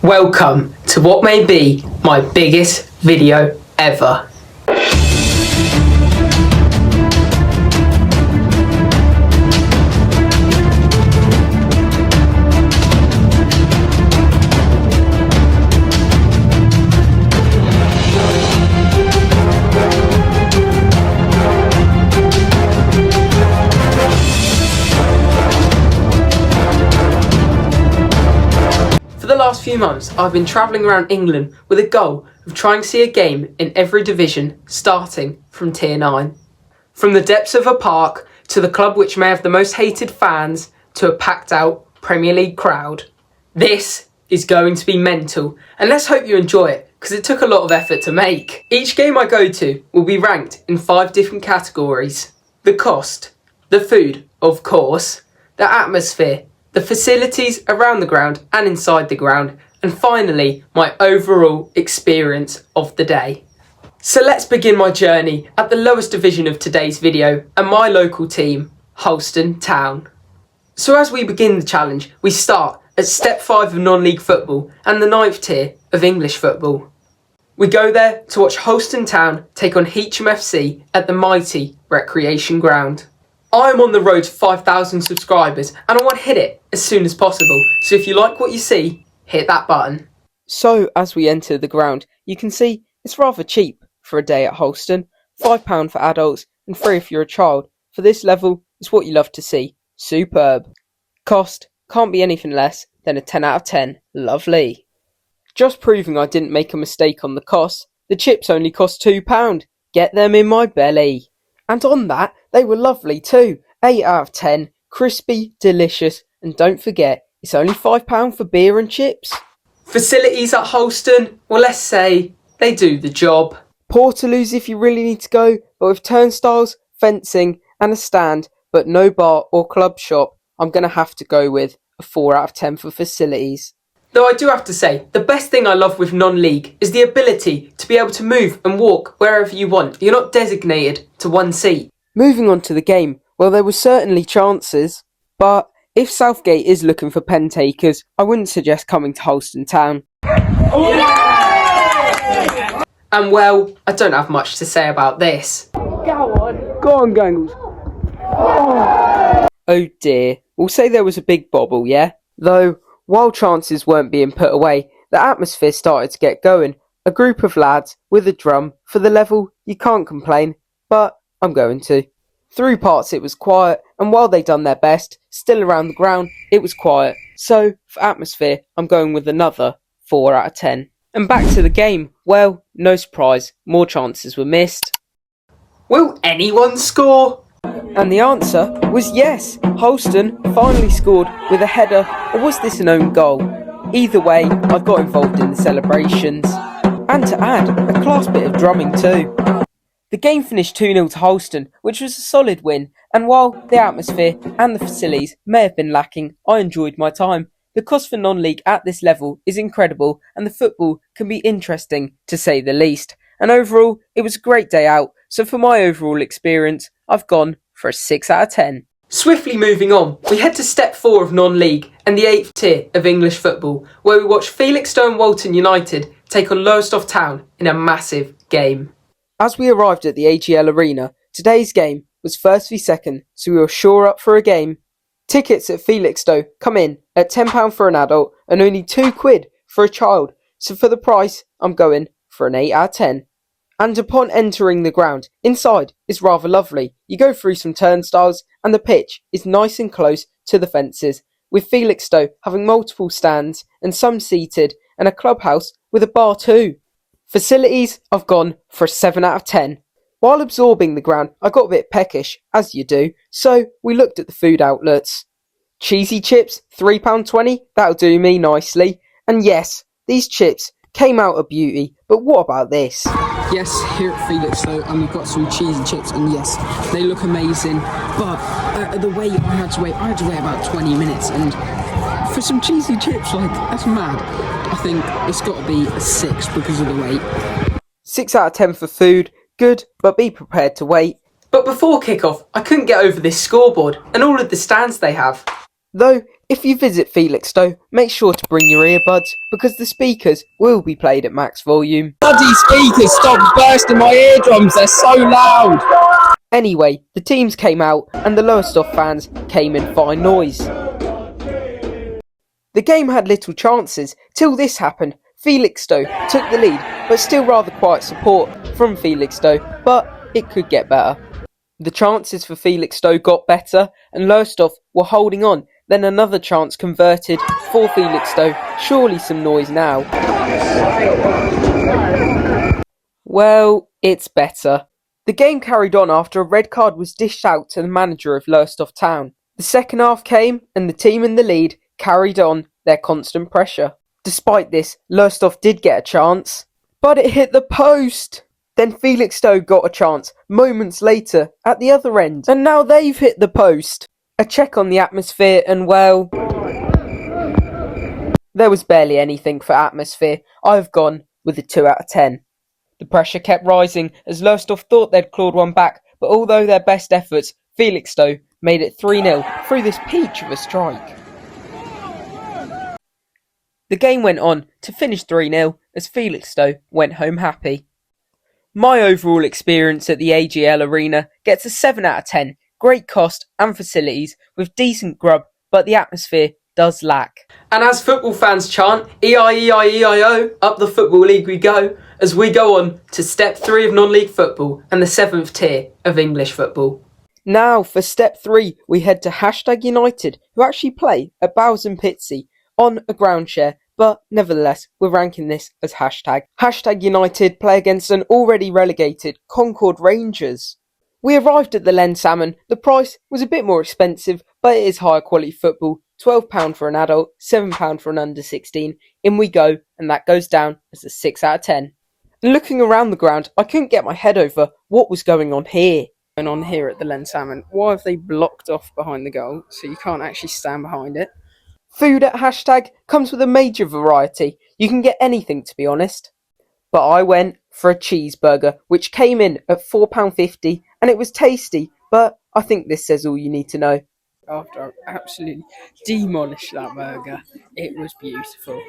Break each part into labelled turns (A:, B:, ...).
A: Welcome to what may be my biggest video ever. For the last few months, I've been travelling around England with a goal of trying to see a game in every division, starting from Tier 9. From the depths of a park, to the club which may have the most hated fans, to a packed out Premier League crowd. This is going to be mental, and let's hope you enjoy it, because it took a lot of effort to make. Each game I go to will be ranked in 5 different categories. The cost, the food, of course, the atmosphere, the facilities around the ground and inside the ground, and finally, my overall experience of the day. So let's begin my journey at the lowest division of today's video and my local team, Holston Town. So as we begin the challenge, we start at step 5 of non-league football and the 9th tier of English football. We go there to watch Holston Town take on Heacham FC at the mighty Recreation Ground. I'm on the road to 5,000 subscribers and I want to hit it as soon as possible, so if you like what you see, hit that button. So as we enter the ground, you can see it's rather cheap for a day at Holston. £5 for adults and free if you're a child. For this level, it's what you love to see. Superb. Cost can't be anything less than a 10 out of 10. Lovely. Just proving I didn't make a mistake on the cost, the chips only cost £2. Get them in my belly. And on that, they were lovely too. 8 out of 10, crispy, delicious, and don't forget, it's only £5 for beer and chips. Facilities at Holston, well, let's say they do the job. Portaloos if you really need to go, but with turnstiles, fencing, and a stand, but no bar or club shop, I'm going to have to go with a 4 out of 10 for facilities. Though I do have to say, the best thing I love with non-league is the ability to be able to move and walk wherever you want. You're not designated to one seat. Moving on to the game, well, there were certainly chances, but if Southgate is looking for pen takers, I wouldn't suggest coming to Holston Town. Yeah! And well, I don't have much to say about this. Go on, Gangles. Oh dear, we'll say there was a big bobble, yeah? Though, while chances weren't being put away, the atmosphere started to get going. A group of lads with a drum. For the level, you can't complain, but I'm going to. Through parts it was quiet, and while they done their best, still around the ground, it was quiet. So, for atmosphere, I'm going with another 4 out of 10. And back to the game. Well, no surprise, more chances were missed. Will anyone score? And the answer was yes. Holston finally scored with a header, or was this an own goal? Either way, I got involved in the celebrations. And to add, a class bit of drumming too. The game finished 2-0 to Holston, which was a solid win, and while the atmosphere and the facilities may have been lacking, I enjoyed my time. The cost for non-league at this level is incredible, and the football can be interesting to say the least. And overall, it was a great day out, so for my overall experience, I've gone for a 6 out of 10. Swiftly moving on, we head to step 4 of non-league and the 8th tier of English football, where we watch Felixstowe and Walton United take on Lowestoft Town in a massive game. As we arrived at the AGL Arena, today's game was first v second, so we were sure up for a game. Tickets at Felixstowe come in at £10 for an adult and only £2 for a child, so for the price, I'm going for an 8 out of 10. And upon entering the ground, inside is rather lovely. You go through some turnstiles and the pitch is nice and close to the fences, with Felixstowe having multiple stands and some seated, and a clubhouse with a bar too. Facilities, I've gone for a 7 out of 10. While absorbing the ground, I got a bit peckish, as you do, so we looked at the food outlets. Cheesy chips, £3.20, that'll do me nicely. And yes, these chips came out a beauty, but what about this? Yes, here at Felixstowe, and we've got some cheesy chips, and yes, they look amazing, but the wait, I had to wait about 20 minutes, and for some cheesy chips, like, that's mad. I think it's got to be a 6 because of the wait. 6 out of 10 for food, good, but be prepared to wait. But before kick-off, I couldn't get over this scoreboard and all of the stands they have. Though If you visit Felixstowe, make sure to bring your earbuds because the speakers will be played at max volume.
B: Bloody speakers, stop bursting my eardrums, they're so loud!
A: Anyway, the teams came out and the Lowestoft fans came in fine noise. The game had little chances till this happened. Felixstowe took the lead, but still rather quiet support from Felixstowe, but it could get better. The chances for Felixstowe got better and Lowestoft were holding on. Then another chance converted for Felixstowe. Surely some noise now. Well, it's better. The game carried on after a red card was dished out to the manager of Lowestoft Town. The second half came and the team in the lead carried on their constant pressure. Despite this, Lowestoft did get a chance, but it hit the post. Then Felixstowe got a chance moments later at the other end, and now they've hit the post. A check on the atmosphere and well, there was barely anything for atmosphere. I've gone with a 2 out of 10. The pressure kept rising as Lowestoft thought they'd clawed one back, but although their best efforts, Felixstowe made it 3-0 through this peach of a strike. The game went on to finish 3-0 as Felixstowe went home happy. My overall experience at the AGL Arena gets a 7 out of 10. Great cost and facilities with decent grub, but the atmosphere does lack. And as football fans chant, E-I-E-I-E-I-O, up the Football League we go, as we go on to Step 3 of non-league football and the 7th tier of English football. Now for Step 3, we head to #United, who actually play at Bowes and Pitsea on a ground share, but nevertheless, we're ranking this as hashtag. #United play against an already relegated Concord Rangers. We arrived at the Lynn Salmon. The price was a bit more expensive, but it is higher quality football. £12 for an adult, £7 for an under 16. In we go, and that goes down as a 6 out of 10. And looking around the ground, I couldn't get my head over what was going on here.
C: Going on here at the Lynn Salmon. Why have they blocked off behind the goal so you can't actually stand behind it?
A: Food at hashtag comes with a major variety. You can get anything, to be honest. But I went for a cheeseburger, which came in at £4.50, and it was tasty, but I think this says all you need to know.
C: After I absolutely demolished that burger, it was beautiful.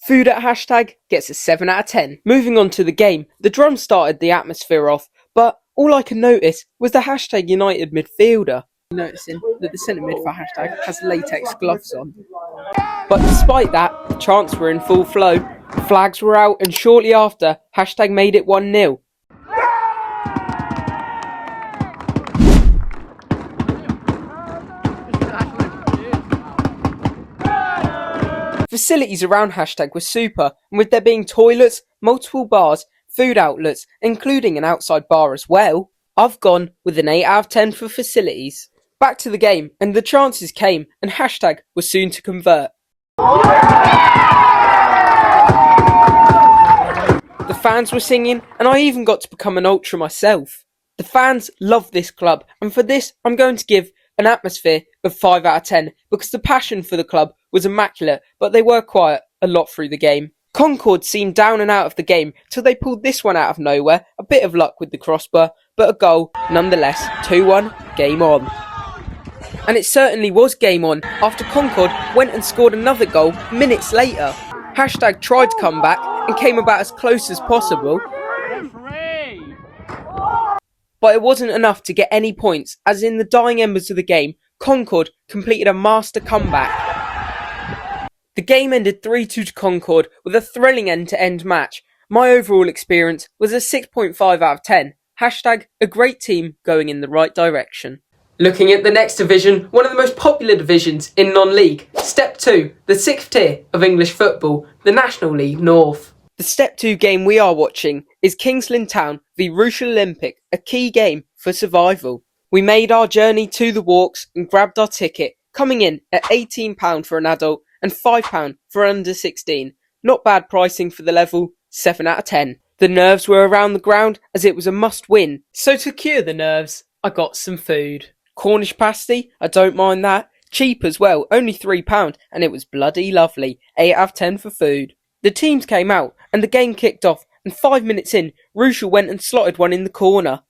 A: Food at hashtag gets a 7 out of 10. Moving on to the game, the drum started the atmosphere off, but all I can notice was the #United midfielder.
C: Noticing that the centre mid for hashtag has latex gloves on.
A: But despite that, the chants were in full flow. Flags were out, and shortly after, hashtag made it 1-0. Facilities around hashtag were super, and with there being toilets, multiple bars, food outlets, including an outside bar as well, I've gone with an 8 out of 10 for facilities. Back to the game, and the chances came, and hashtag was soon to convert. The fans were singing, and I even got to become an ultra myself. The fans love this club, and for this I'm going to give an atmosphere of 5 out of 10, because the passion for the club was immaculate, but they were quiet a lot through the game. Concord seemed down and out of the game till they pulled this one out of nowhere, a bit of luck with the crossbar, but a goal nonetheless. 2-1, game on. And it certainly was game on after Concord went and scored another goal minutes later. Hashtag tried to come back and came about as close as possible, but it wasn't enough to get any points, as in the dying embers of the game, Concord completed a master comeback. The game ended 3-2 to Concord with a thrilling end-to-end match. My overall experience was a 6.5 out of 10. Hashtag a great team going in the right direction. Looking at the next division, one of the most popular divisions in non-league, Step 2, the 6th tier of English football, the National League North. The Step 2 game we are watching is Kings Lynn Town v Rushall Olympic, a key game for survival. We made our journey to the walks and grabbed our ticket, coming in at £18 for an adult and £5 for under 16. Not bad pricing for the level, 7 out of 10. The nerves were around the ground as it was a must win, so to cure the nerves, I got some food. Cornish pasty, I don't mind that. Cheap as well, only £3, and it was bloody lovely. 8 out of 10 for food. The teams came out, and the game kicked off, and 5 minutes in, Rushall went and slotted one in the corner.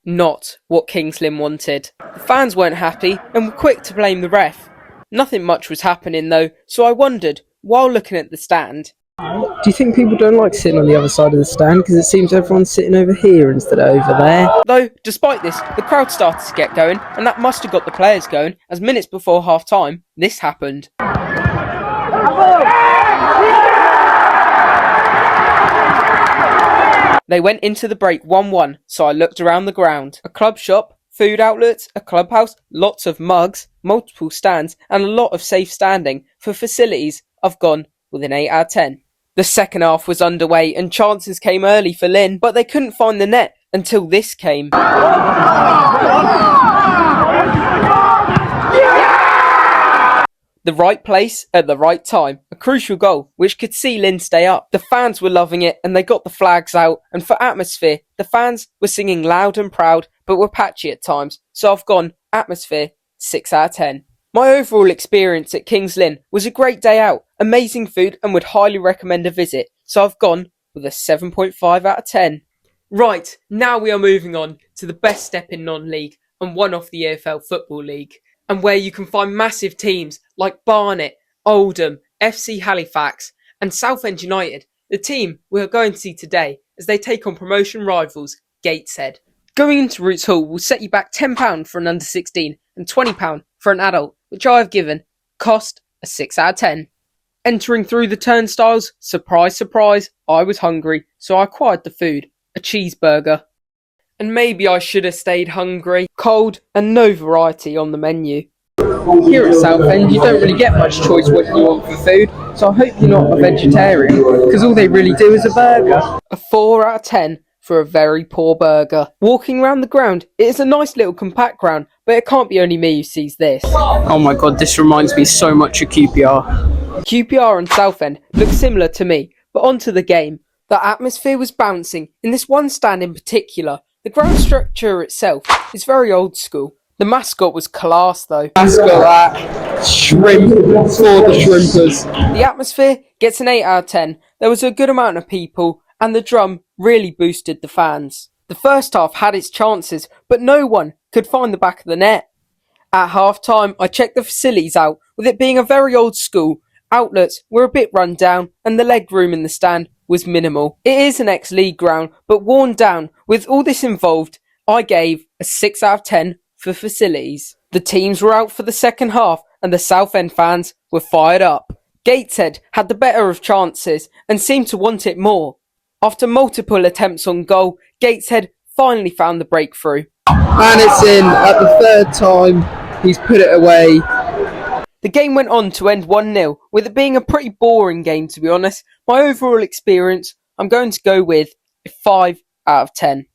A: Not what Kings Lynn wanted. The fans weren't happy and were quick to blame the ref. Nothing much was happening though, so I wondered, while looking at the stand.
C: Do you think people don't like sitting on the other side of the stand because it seems everyone's sitting over here instead of over there?
A: Though, despite this, the crowd started to get going, and that must have got the players going, as minutes before half-time, this happened. They went into the break 1-1, so I looked around the ground. A club shop, food outlets, a clubhouse, lots of mugs, multiple stands, and a lot of safe standing. For facilities, I've gone with an 8 out of 10. The second half was underway and chances came early for Lynn, but they couldn't find the net until this came. The right place at the right time. A crucial goal, which could see Lynn stay up. The fans were loving it and they got the flags out, and for atmosphere, the fans were singing loud and proud, but were patchy at times, so I've gone atmosphere 6 out of 10. My overall experience at Kings Lynn was a great day out, amazing food, and would highly recommend a visit, so I've gone with a 7.5 out of 10. Right, now we are moving on to the best step in non-league and one off the EFL Football League, and where you can find massive teams like Barnet, Oldham, FC Halifax and Southend United, the team we are going to see today as they take on promotion rivals Gateshead. Going into Roots Hall will set you back £10 for an under 16 and £20 for an adult, which I have given cost a 6 out of 10. Entering through the turnstiles, surprise surprise, I was hungry, so I acquired the food, a cheeseburger. And maybe I should have stayed hungry. Cold and no variety on the menu.
C: Here at Southend, you don't really get much choice what you want for food, so I hope you're not a vegetarian, because all they really do is a burger.
A: A 4 out of 10 for a very poor burger. Walking around the ground, it is a nice little compact ground, but it can't be only me who sees this.
C: Oh my god, this reminds me so much of QPR.
A: QPR and Southend look similar to me, but onto the game. The atmosphere was bouncing, in this one stand in particular. The ground structure itself is very old school. The mascot was class though.
C: Mascot that. Shrimp for the shrimpers.
A: The atmosphere gets an 8 out of 10. There was a good amount of people and the drum really boosted the fans. The first half had its chances, but no one could find the back of the net. At half time, I checked the facilities out. With it being a very old school, outlets were a bit run down and the leg room in the stand was minimal. It is an ex-league ground, but worn down. With all this involved, I gave a 6 out of 10 for facilities. The teams were out for the second half and the Southend fans were fired up. Gateshead had the better of chances and seemed to want it more. After multiple attempts on goal, Gateshead finally found the breakthrough.
C: And it's in at the third time. He's put it away.
A: The game went on to end 1-0, with it being a pretty boring game to be honest. My overall experience, I'm going to go with a 5 out of 10.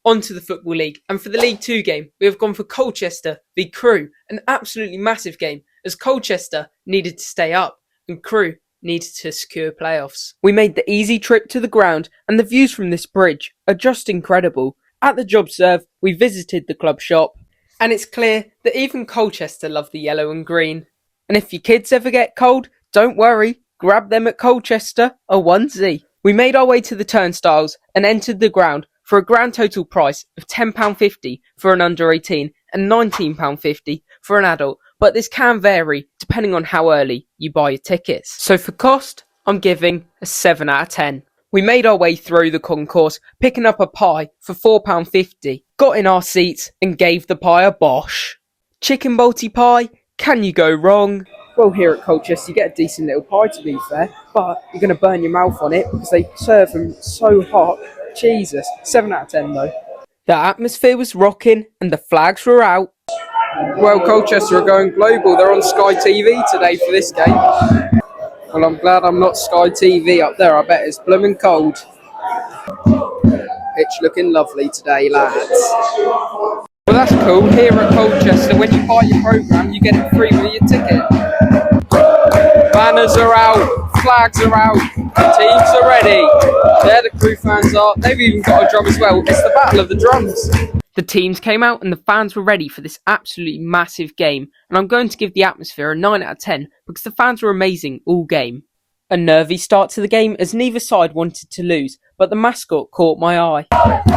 A: On to the Football League, and for the League 2 game, we have gone for Colchester v Crewe, an absolutely massive game, as Colchester needed to stay up, and Crewe needed to secure playoffs. We made the easy trip to the ground, and the views from this bridge are just incredible. At the job serve, we visited the club shop, and it's clear that even Colchester love the yellow and green. And if your kids ever get cold, don't worry, grab them at Colchester, a onesie. We made our way to the turnstiles and entered the ground for a grand total price of £10.50 for an under 18 and £19.50 for an adult, but this can vary depending on how early you buy your tickets. So for cost, I'm giving a 7 out of 10. We made our way through the concourse, picking up a pie for £4.50, got in our seats and gave the pie a bosh. Chicken balti pie, can you go wrong?
C: Well, here at Colchester, you get a decent little pie to be fair, but you're going to burn your mouth on it because they serve them so hot. Jesus, 7 out of 10 though.
A: The atmosphere was rocking and the flags were out.
C: Well, Colchester are going global. They're on Sky TV today for this game. Well, I'm glad I'm not Sky TV up there. I bet it's blooming cold. Pitch looking lovely today, lads.
A: Well, that's cool. Here at Colchester, when you buy your programme, you get it free with your ticket. Banners are out, flags are out, teams are ready. There the Crewe fans are. They've even got a drum as well. It's the battle of the drums. The teams came out and the fans were ready for this absolutely massive game. And I'm going to give the atmosphere a 9 out of 10 because the fans were amazing all game. A nervy start to the game as neither side wanted to lose, but the mascot caught my eye.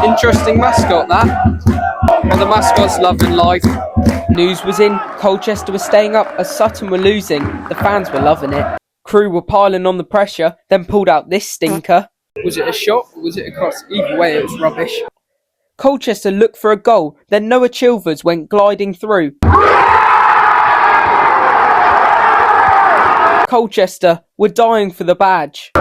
C: Interesting mascot, that. Well, the mascot's loving life.
A: News was in, Colchester was staying up as Sutton were losing. The fans were loving it. Crew were piling on the pressure, then pulled out this stinker.
C: Was it a shot or was it a cross? Either way, it was rubbish.
A: Colchester looked for a goal, then Noah Chilvers went gliding through. Colchester were dying for the badge.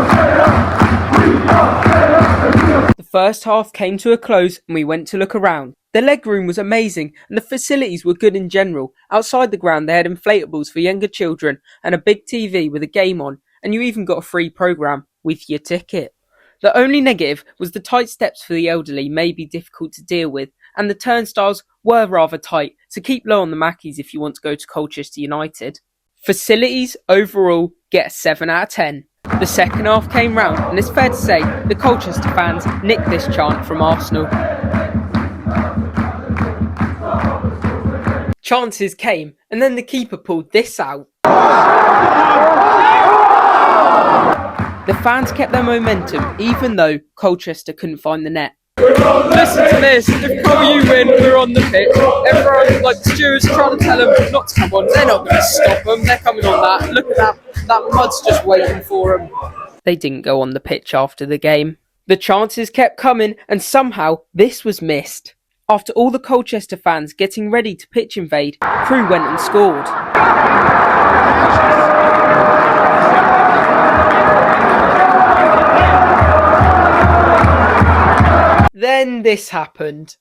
A: The first half came to a close and we went to look around. The leg room was amazing and the facilities were good in general. Outside the ground they had inflatables for younger children and a big TV with a game on, and you even got a free programme with your ticket. The only negative was the tight steps for the elderly may be difficult to deal with, and the turnstiles were rather tight, so keep low on the Mackies if you want to go to Colchester United. Facilities overall get a 7 out of 10. The second half came round and it's fair to say the Colchester fans nicked this chant from Arsenal. Chances came and then the keeper pulled this out. The fans kept their momentum even though Colchester couldn't find the net.
C: Listen to this, if you win, we're on the pitch. Everyone, like the stewards, trying to tell them not to come on. They're not going to stop them, they're coming on that. Look at that mud's just waiting for them.
A: They didn't go on the pitch after the game. The chances kept coming and somehow this was missed. After all the Colchester fans getting ready to pitch invade, Crew went and scored. Then this happened.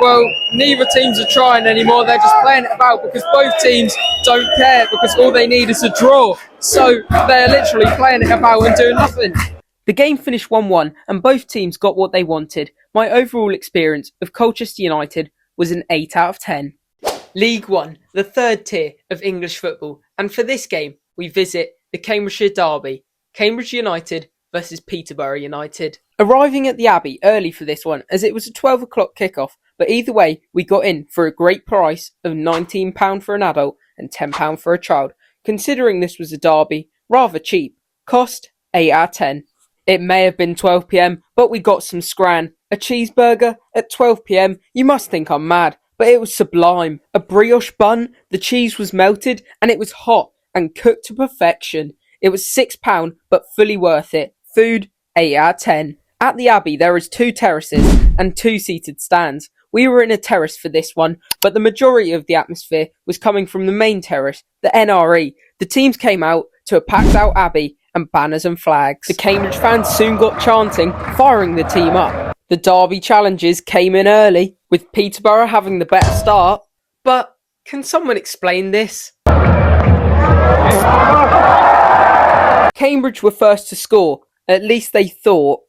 C: Well, neither teams are trying anymore, they're just playing it about because both teams don't care because all they need is a draw. So they're literally playing it about and doing nothing.
A: The game finished 1-1 and both teams got what they wanted. My overall experience of Colchester United was an 8 out of 10. League One, the third tier of English football, and for this game we visit the Cambridgeshire derby, Cambridge United versus Peterborough United. Arriving at the Abbey early for this one as it was a 12 o'clock kickoff, but either way we got in for a great price of £19 for an adult and £10 for a child. Considering this was a derby, rather cheap. Cost 8 out of 10. It may have been 12 p.m, but we got some scran. A cheeseburger at 12 p.m, you must think I'm mad, but it was sublime. A brioche bun, the cheese was melted and it was hot and cooked to perfection. It was £6 but fully worth it. Food 8 out of 10. At the Abbey there is 2 terraces and 2 seated stands. We were in a terrace for this one, but the majority of the atmosphere was coming from the main terrace, the NRE. The teams came out to a packed out Abbey and banners and flags. The Cambridge fans soon got chanting, firing the team up. The derby challenges came in early, with Peterborough having the better start. But can someone explain this? Cambridge were first to score, at least they thought.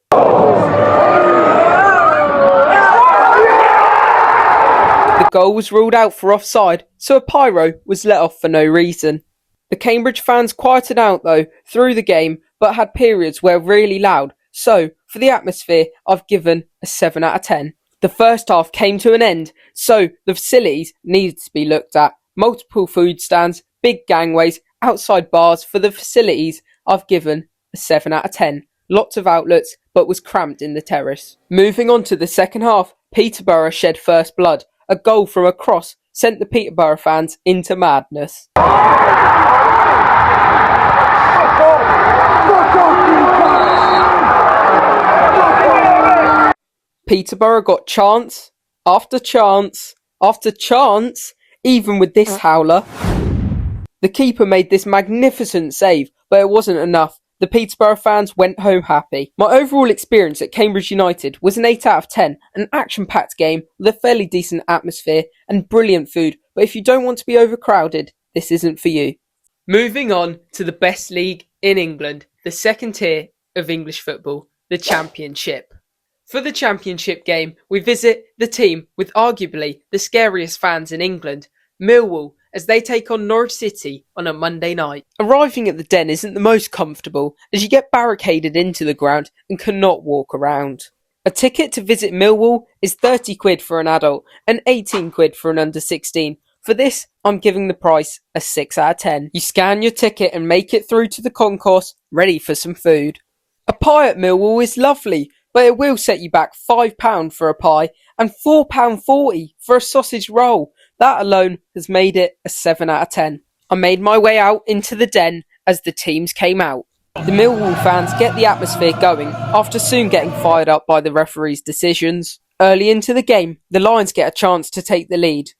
A: The goal was ruled out for offside, so a pyro was let off for no reason. The Cambridge fans quieted out though through the game, but had periods where really loud, so for the atmosphere I've given a 7 out of 10. The first half came to an end, so the facilities needed to be looked at. Multiple food stands, big gangways, outside bars. For the facilities I've given a 7 out of 10. Lots of outlets, but was cramped in the terrace. Moving on to the second half, Peterborough shed first blood. A goal from a cross sent the Peterborough fans into madness. Peterborough got chance after chance after chance, even with this howler. The keeper made this magnificent save, but it wasn't enough. The Peterborough fans went home happy. My overall experience at Cambridge United was an 8 out of 10, an action-packed game with a fairly decent atmosphere and brilliant food, but if you don't want to be overcrowded, this isn't for you. Moving on to the best league in England, the second tier of English football, the Championship. For the Championship game, we visit the team with arguably the scariest fans in England, Millwall, as they take on Norwich City on a Monday night. Arriving at the Den isn't the most comfortable, as you get barricaded into the ground and cannot walk around. A ticket to visit Millwall is £30 for an adult and £18 for an under 16. For this, I'm giving the price a 6 out of 10. You scan your ticket and make it through to the concourse, ready for some food. A pie at Millwall is lovely. but it will set you back £5 for a pie and £4.40 for a sausage roll. That alone has made it a 7 out of 10. I made my way out into the den as the teams came out. The Millwall fans get the atmosphere going after soon getting fired up by the referee's decisions. Early into the game, the Lions get a chance to take the lead.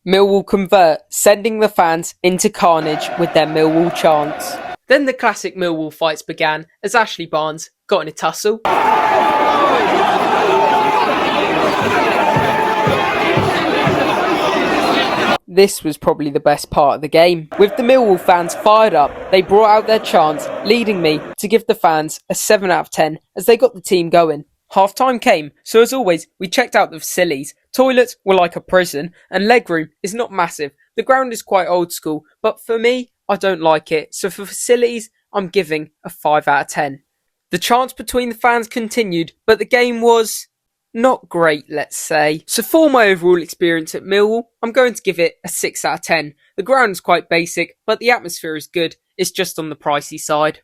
A: Millwall convert, sending the fans into carnage with their Millwall chants. Then the classic Millwall fights began as Ashley Barnes got in a tussle. This was probably the best part of the game. With the Millwall fans fired up, they brought out their chants, leading me to give the fans a 7 out of 10 as they got the team going. Half time came, so as always, we checked out the facilities. Toilets were like a prison, and legroom is not massive. The ground is quite old school, but for me, I don't like it. So for facilities, I'm giving a 5 out of 10. The chants between the fans continued, but the game was not great, let's say. So for my overall experience at Millwall, I'm going to give it a 6 out of 10. The ground is quite basic, but the atmosphere is good. It's just on the pricey side.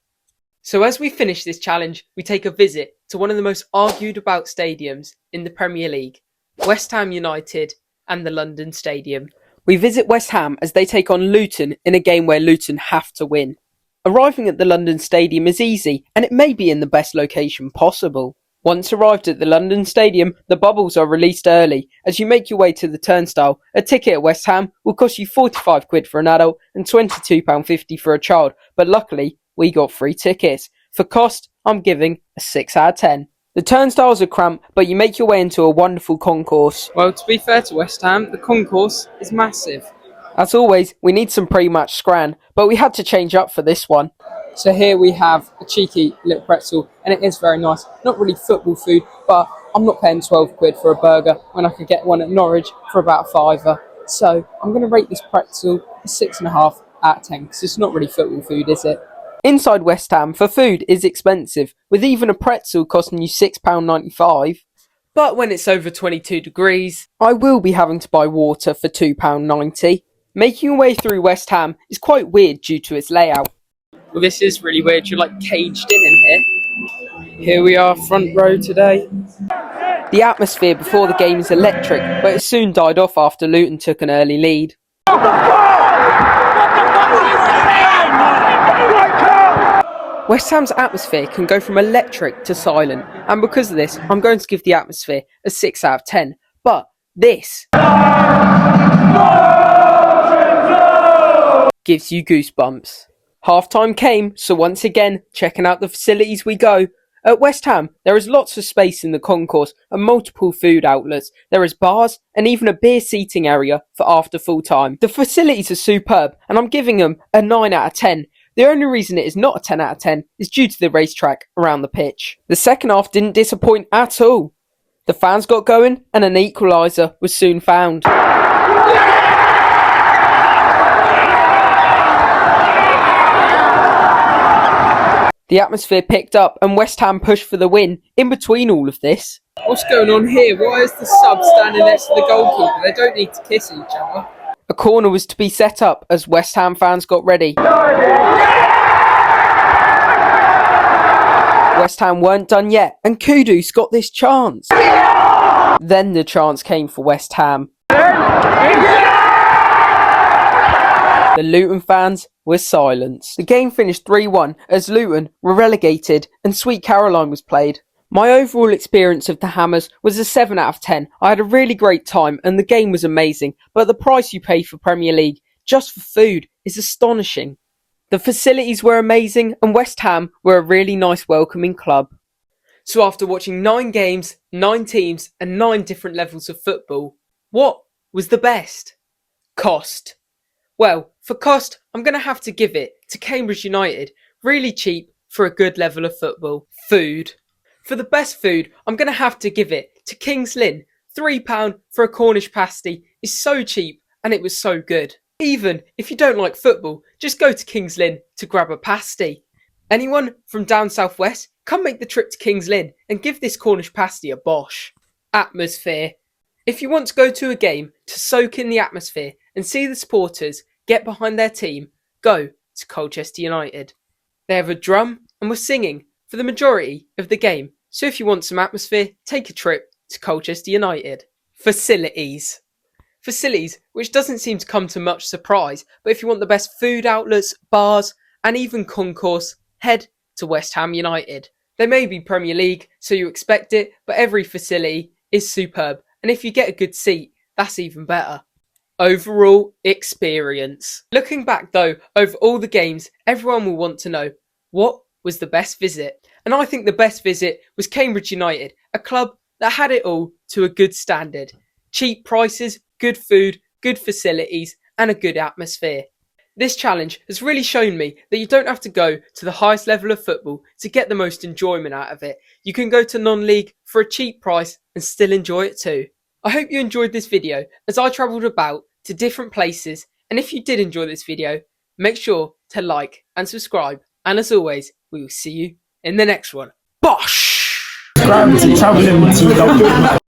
A: So as we finish this challenge, we take a visit to one of the most argued about stadiums in the Premier League, West Ham United and the London Stadium. We visit West Ham as they take on Luton in a game where Luton have to win. Arriving at the London Stadium is easy, and it may be in the best location possible. Once arrived at the London Stadium, the bubbles are released early. As you make your way to the turnstile, a ticket at West Ham will cost you £45 for an adult and £22.50 for a child, but luckily, we got free tickets. For cost, I'm giving a 6 out of 10. The turnstiles are cramped, but you make your way into a wonderful concourse.
C: Well, to be fair to West Ham, the concourse is massive.
A: As always, we need some pre-match scran, but we had to change up for this one.
C: So here we have a cheeky little pretzel, and it is very nice. Not really football food, but I'm not paying £12 for a burger when I could get one at Norwich for about a fiver. So I'm going to rate this pretzel a 6.5 out of 10, because it's not really football food, is it?
A: Inside West Ham, for food is expensive, with even a pretzel costing you £6.95. But when it's over 22 degrees, I will be having to buy water for £2.90. Making your way through West Ham is quite weird due to its layout.
C: Well, this is really weird. You're like caged in here. Here we are, front row today.
A: The atmosphere before the game is electric, but it soon died off after Luton took an early lead. West Ham's atmosphere can go from electric to silent, and because of this, I'm going to give the atmosphere a 6 out of 10. But this gives you goosebumps. Half-time came, so once again, checking out the facilities we go. At West Ham, there is lots of space in the concourse and multiple food outlets. There is bars and even a beer seating area for after full time. The facilities are superb, and I'm giving them a 9 out of 10. The only reason it is not a 10 out of 10 is due to the racetrack around the pitch. The second half didn't disappoint at all. The fans got going and an equaliser was soon found. The atmosphere picked up and West Ham pushed for the win in between all of this.
C: What's going on here? Why is the sub standing next to the goalkeeper? They don't need to kiss each other.
A: A corner was to be set up as West Ham fans got ready. West Ham weren't done yet, and Kudus got this chance. Then the chance came for West Ham. The Luton fans were silenced. The game finished 3-1 as Luton were relegated and Sweet Caroline was played. My overall experience of the Hammers was a 7 out of 10. I had a really great time and the game was amazing, but the price you pay for Premier League just for food is astonishing. The facilities were amazing and West Ham were a really nice welcoming club. So after watching 9 games, 9 teams and 9 different levels of football, what was the best? Cost. Well, for cost, I'm going to have to give it to Cambridge United. Really cheap for a good level of football. Food. For the best food, I'm going to have to give it to King's Lynn. £3 for a Cornish pasty is so cheap and it was so good. Even if you don't like football, just go to King's Lynn to grab a pasty. Anyone from down southwest, come make the trip to King's Lynn and give this Cornish pasty a bosh. Atmosphere. If you want to go to a game to soak in the atmosphere and see the supporters get behind their team, go to Colchester United. They have a drum and were singing for the majority of the game. So if you want some atmosphere, take a trip to Colchester United. Facilities. Facilities, which doesn't seem to come to much surprise, but if you want the best food outlets, bars, and even concourse, head to West Ham United. They may be Premier League, so you expect it, but every facility is superb, and if you get a good seat, that's even better. Overall experience. Looking back though, over all the games, everyone will want to know, what was the best visit? And I think the best visit was Cambridge United, a club that had it all to a good standard. Cheap prices, good food, good facilities, and a good atmosphere. This challenge has really shown me that you don't have to go to the highest level of football to get the most enjoyment out of it. You can go to non-league for a cheap price and still enjoy it too. I hope you enjoyed this video as I travelled about to different places, and if you did enjoy this video, make sure to like and subscribe, and as always, we will see you in the next one. Bosh!
B: Gravity travelling to